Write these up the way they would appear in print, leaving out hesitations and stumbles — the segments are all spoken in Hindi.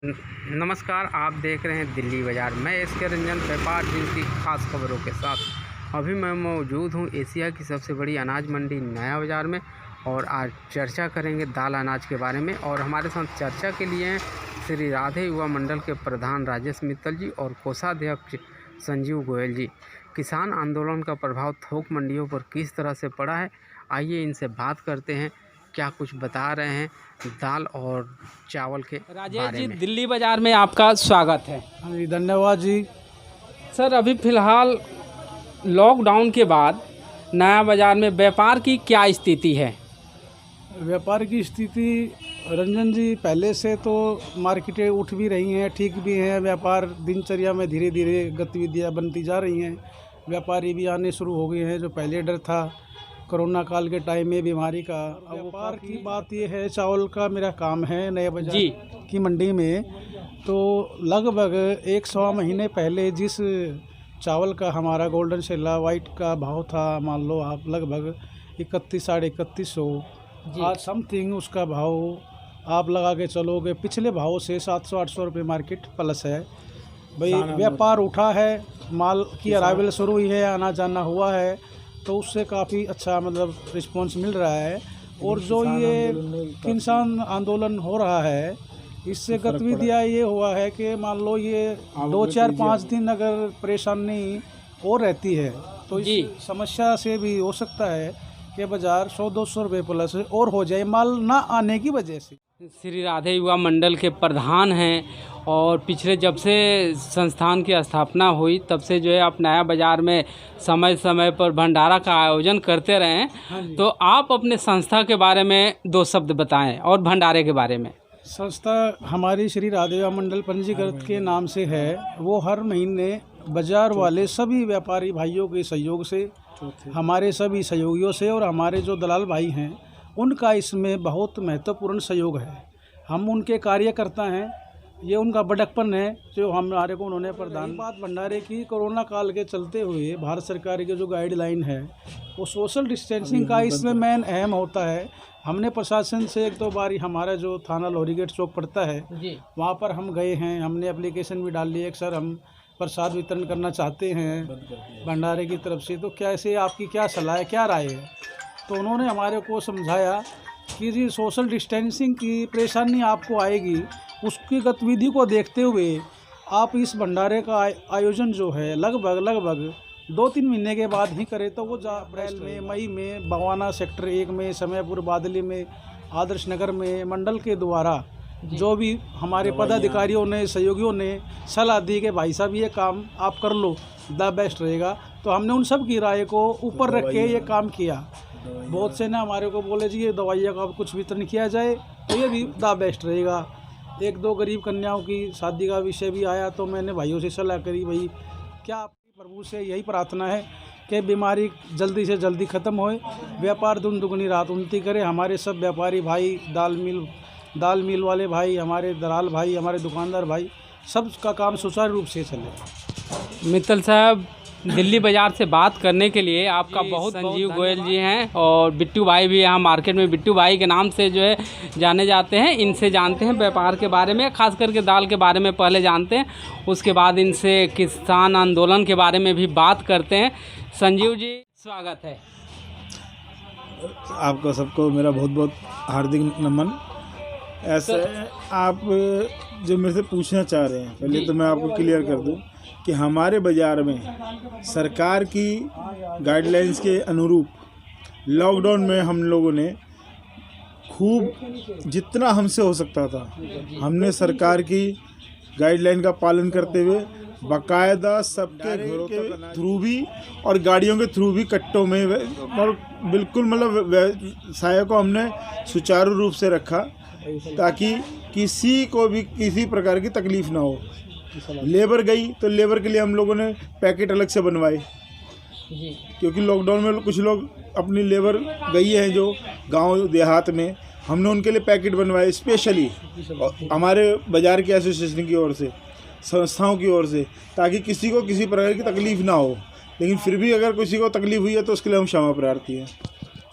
नमस्कार, आप देख रहे हैं दिल्ली बाज़ार। मैं एसके रंजन, व्यापार न्यूज़ की खास खबरों के साथ। अभी मैं मौजूद हूं एशिया की सबसे बड़ी अनाज मंडी नया बाज़ार में और आज चर्चा करेंगे दाल अनाज के बारे में। और हमारे साथ चर्चा के लिए हैं श्री राधे युवा मंडल के प्रधान राजेश मित्तल जी और कोषाध्यक्ष संजीव गोयल जी। किसान आंदोलन का प्रभाव थोक मंडियों पर किस तरह से पड़ा है, आइए इनसे बात करते हैं। क्या कुछ बता रहे हैं दाल और चावल के राजेश जी, दिल्ली बाज़ार में आपका स्वागत है। हाँ जी, धन्यवाद जी। सर, अभी फ़िलहाल लॉकडाउन के बाद नया बाज़ार में व्यापार की क्या स्थिति है? व्यापार की स्थिति रंजन जी, पहले से तो मार्केटें उठ भी रही हैं, ठीक भी हैं। व्यापार दिनचर्या में धीरे धीरे गतिविधियां बनती जा रही हैं। व्यापारी भी आने शुरू हो गए हैं। जो पहले डर था कोरोना काल के टाइम में बीमारी का, व्यापार की बात ये है, चावल का मेरा काम है नए बाज़ार की मंडी में। तो लगभग 100 महीने पहले जिस चावल का हमारा गोल्डन शेला वाइट का भाव था, मान लो आप लगभग 31 साढ़े 3100, आज समथिंग उसका भाव आप लगा के चलोगे पिछले भाव से 700-800 रुपये मार्केट प्लस है। भाई व्यापार उठा है, माल की अराइवल शुरू हुई है, आना जाना हुआ है, तो उससे काफ़ी अच्छा मतलब रिस्पांस मिल रहा है। और जो ये किसान आंदोलन हो रहा है, इससे गतिविधियाँ ये हुआ है कि मान लो ये 2-4-5 दिन अगर परेशानी और रहती है तो इस समस्या से भी हो सकता है कि बाज़ार 100-200 रुपये प्लस और हो जाए माल ना आने की वजह से। श्री राधे युवा मंडल के प्रधान हैं और पिछले जब से संस्थान की स्थापना हुई तब से जो है आप नया बाज़ार में समय समय पर भंडारा का आयोजन करते रहे हैं। तो आप अपने संस्था के बारे में 2 शब्द बताएं और भंडारे के बारे में। संस्था हमारी श्री राधे युवा मंडल पंजीकृत के नाम से है। वो हर महीने बाज़ार वाले सभी व्यापारी भाइयों के सहयोग से, हमारे सभी सहयोगियों से और हमारे जो दलाल भाई हैं उनका इसमें बहुत महत्वपूर्ण सहयोग है। हम उनके कार्यकर्ता हैं, ये उनका बड़कपन है जो हमारे को उन्होंने प्रदान। बात भंडारे की, कोरोना काल के चलते हुए भारत सरकार की जो गाइडलाइन है वो सोशल डिस्टेंसिंग का इसमें मेन अहम होता है। हमने प्रशासन से 1-2 बार, हमारा जो थाना लोहरीगेट चौक पड़ता है वहाँ पर हम गए हैं, हमने एप्लीकेशन भी डाल ली है कि सर हम प्रसाद वितरण करना चाहते हैं भंडारे की तरफ से, तो कैसे आपकी क्या सलाह है, क्या राय है। तो उन्होंने हमारे को समझाया कि जी सोशल डिस्टेंसिंग की परेशानी आपको आएगी, उसकी गतिविधि को देखते हुए आप इस भंडारे का आयोजन जो है लगभग 2-3 महीने के बाद ही करें तो वो अप्रैल में, मई में बवाना सेक्टर 1 में, समयपुर बादली में, आदर्श नगर में मंडल के द्वारा जो भी हमारे पदाधिकारियों ने, सहयोगियों ने सलाह दी कि भाई साहब ये काम आप कर लो, द बेस्ट रहेगा। तो हमने उन सब की राय को ऊपर रख के ये काम किया। बहुत से ने हमारे को बोले जी ये दवाइयाँ का कुछ वितरण किया जाए तो ये भी द बेस्ट रहेगा। 1-2 गरीब कन्याओं की शादी का विषय भी आया तो मैंने भाइयों से सलाह करी, भाई क्या आपकी प्रभु से यही प्रार्थना है कि बीमारी जल्दी से जल्दी ख़त्म होए, व्यापार दुगनी रात उन्नति करे। हमारे सब व्यापारी भाई, दाल मिल वाले भाई, हमारे दलाल भाई, हमारे दुकानदार भाई, सब का काम सुचारू रूप से चले। मित्तल साहब, दिल्ली बाज़ार से बात करने के लिए आपका बहुत संजीव गोयल जी हैं और बिट्टू भाई भी यहाँ मार्केट में बिट्टू भाई के नाम से जो है जाने जाते हैं। इनसे जानते हैं व्यापार के बारे में, खास करके दाल के बारे में पहले जानते हैं, उसके बाद इनसे किसान आंदोलन के बारे में भी बात करते हैं। संजीव जी, स्वागत है। आपको सबको मेरा बहुत बहुत हार्दिक नमन। ऐसे आप जो मेरे से पूछना चाह रहे हैं, पहले तो मैं आपको क्लियर कर दूं कि हमारे बाज़ार में सरकार की गाइडलाइंस के अनुरूप लॉकडाउन में हम लोगों ने खूब जितना हमसे हो सकता था हमने सरकार की गाइडलाइन का पालन करते हुए बाकायदा सबके घरों के थ्रू भी और गाड़ियों के थ्रू भी कट्टों में और बिल्कुल मतलब व्यवसाय को हमने सुचारू रूप से रखा ताकि किसी को भी किसी प्रकार की तकलीफ़ ना हो। लेबर गई तो लेबर के लिए हम लोगों ने पैकेट अलग से बनवाए, क्योंकि लॉकडाउन में कुछ लोग अपनी लेबर गई है जो गांव देहात में, हमने उनके लिए पैकेट बनवाए स्पेशली हमारे बाज़ार के एसोसिएशन की ओर से, संस्थाओं की ओर से, ताकि किसी को किसी प्रकार की तकलीफ़ ना हो। लेकिन फिर भी अगर किसी को तकलीफ़ हुई है तो उसके लिए हम क्षमा प्रार्थी हैं।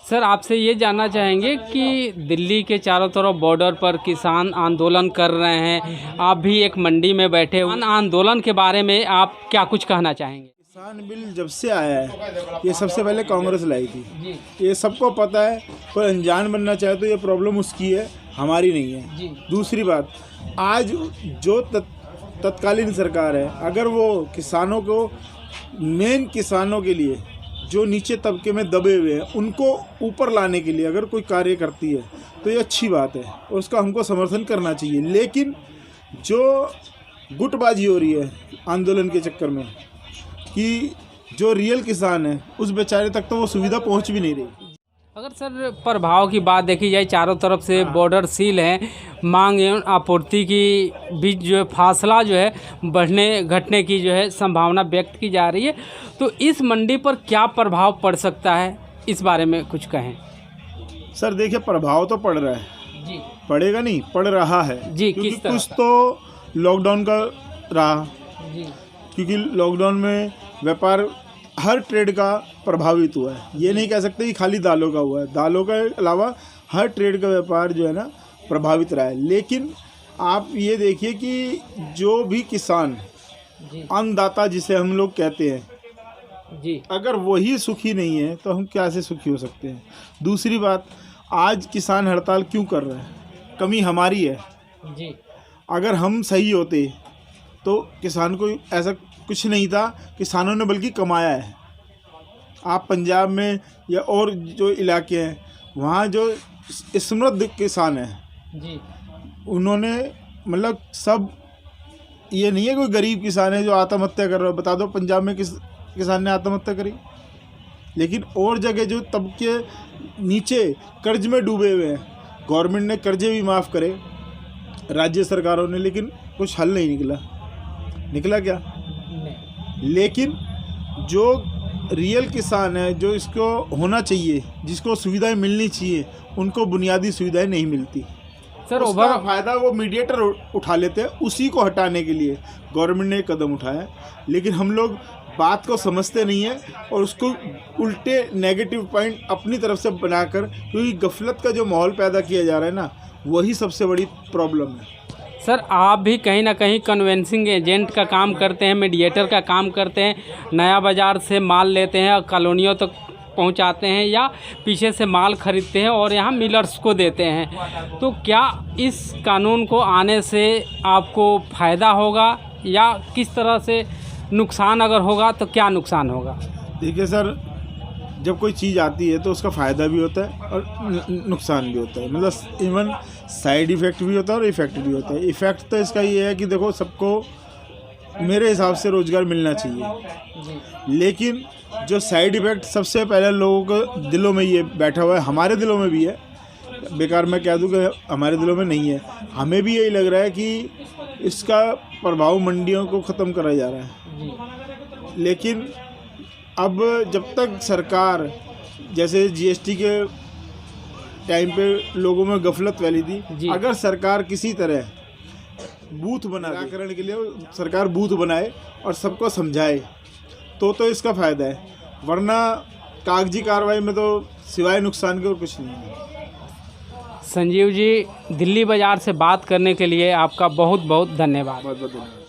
सर आपसे ये जानना चाहेंगे कि दिल्ली के चारों तरफ बॉर्डर पर किसान आंदोलन कर रहे हैं, आप भी एक मंडी में बैठे हुए आंदोलन के बारे में आप क्या कुछ कहना चाहेंगे? किसान बिल जब से आया है ये सबसे पहले कांग्रेस लाई थी, ये सबको पता है। कोई अनजान बनना चाहे तो ये प्रॉब्लम उसकी है, हमारी नहीं है। दूसरी बात, आज जो तत्कालीन सरकार है, अगर वो किसानों को, मेन किसानों के लिए जो नीचे तबके में दबे हुए हैं उनको ऊपर लाने के लिए अगर कोई कार्य करती है तो ये अच्छी बात है और उसका हमको समर्थन करना चाहिए। लेकिन जो गुटबाजी हो रही है आंदोलन के चक्कर में कि जो रियल किसान है उस बेचारे तक तो वो सुविधा पहुंच भी नहीं रही। अगर सर प्रभाव की बात देखी जाए, चारों तरफ से बॉर्डर सील है, मांग एवं आपूर्ति की बीच जो है फासला जो है बढ़ने घटने की जो है संभावना व्यक्त की जा रही है, तो इस मंडी पर क्या प्रभाव पड़ सकता है, इस बारे में कुछ कहें? सर देखिए, प्रभाव तो पड़ रहा है जी, पड़ेगा नहीं, पड़ रहा है जी। क्योंकि किस तरह? कुछ तो लॉकडाउन का रहा जी, क्योंकि लॉकडाउन में व्यापार हर ट्रेड का प्रभावित हुआ है। ये नहीं कह सकते कि खाली दालों का हुआ है, दालों के अलावा हर ट्रेड का व्यापार जो है ना प्रभावित रहा है। लेकिन आप ये देखिए कि जो भी किसान, अन्नदाता जिसे हम लोग कहते हैं जी, अगर वही सुखी नहीं है तो हम कैसे सुखी हो सकते हैं। दूसरी बात, आज किसान हड़ताल क्यों कर रहे हैं? कमी हमारी है जी। अगर हम सही होते तो किसान को ऐसा कुछ नहीं था, किसानों ने बल्कि कमाया है। आप पंजाब में या और जो इलाके हैं वहाँ जो समृद्ध किसान हैं जी, उन्होंने मतलब सब, ये नहीं है कोई गरीब किसान है जो आत्महत्या कर रहा है। बता दो पंजाब में किस किसान ने आत्महत्या करी? लेकिन और जगह जो तबके नीचे कर्ज में डूबे हुए हैं, गवर्नमेंट ने कर्जे भी माफ़ करे राज्य सरकारों ने, लेकिन कुछ हल नहीं निकला क्या? लेकिन जो रियल किसान है, जो इसको होना चाहिए, जिसको सुविधाएं मिलनी चाहिए, उनको बुनियादी सुविधाएं नहीं मिलती। सर उसका फायदा वो मीडिएटर उठा लेते हैं। उसी को हटाने के लिए गवर्नमेंट ने कदम उठाया, लेकिन हम लोग बात को समझते नहीं है और उसको उल्टे नेगेटिव पॉइंट अपनी तरफ से बनाकर, क्योंकि गफलत का जो माहौल पैदा किया जा रहा है ना, वही सबसे बड़ी प्रॉब्लम है। सर आप भी कहीं ना कहीं कन्वेंसिंग एजेंट का काम करते हैं, मीडिएटर का काम करते हैं, नया बाज़ार से माल लेते हैं और कॉलोनियों तक पहुंचाते हैं या पीछे से माल खरीदते हैं और यहाँ मिलर्स को देते हैं। तो क्या इस कानून को आने से आपको फ़ायदा होगा या किस तरह से नुकसान, अगर होगा तो क्या नुकसान होगा? देखिए सर, जब कोई चीज़ आती है तो उसका फ़ायदा भी होता है और नुकसान भी होता है। मतलब इवन साइड इफ़ेक्ट भी होता है और इफ़ेक्ट भी होता है। इफ़ेक्ट तो इसका ये है कि देखो, सबको मेरे हिसाब से रोज़गार मिलना चाहिए, लेकिन जो साइड इफ़ेक्ट सबसे पहले लोगों के दिलों में ये बैठा हुआ है, हमारे दिलों में भी है, बेकार मैं कह दूं कि हमारे दिलों में नहीं है, हमें भी यही लग रहा है कि इसका प्रभाव मंडियों को ख़त्म करा जा रहा है। लेकिन अब जब तक सरकार, जैसे जीएसटी के टाइम पे लोगों में गफलत फैली थी, अगर सरकार किसी तरह बूथ निराकरण के लिए सरकार बूथ बनाए और सबको समझाए तो इसका फ़ायदा है, वरना कागजी कार्रवाई में तो सिवाय नुकसान के और कुछ नहीं है। संजीव जी, दिल्ली बाज़ार से बात करने के लिए आपका बहुत बहुत धन्यवाद। बहुत बहुत धन्यवाद।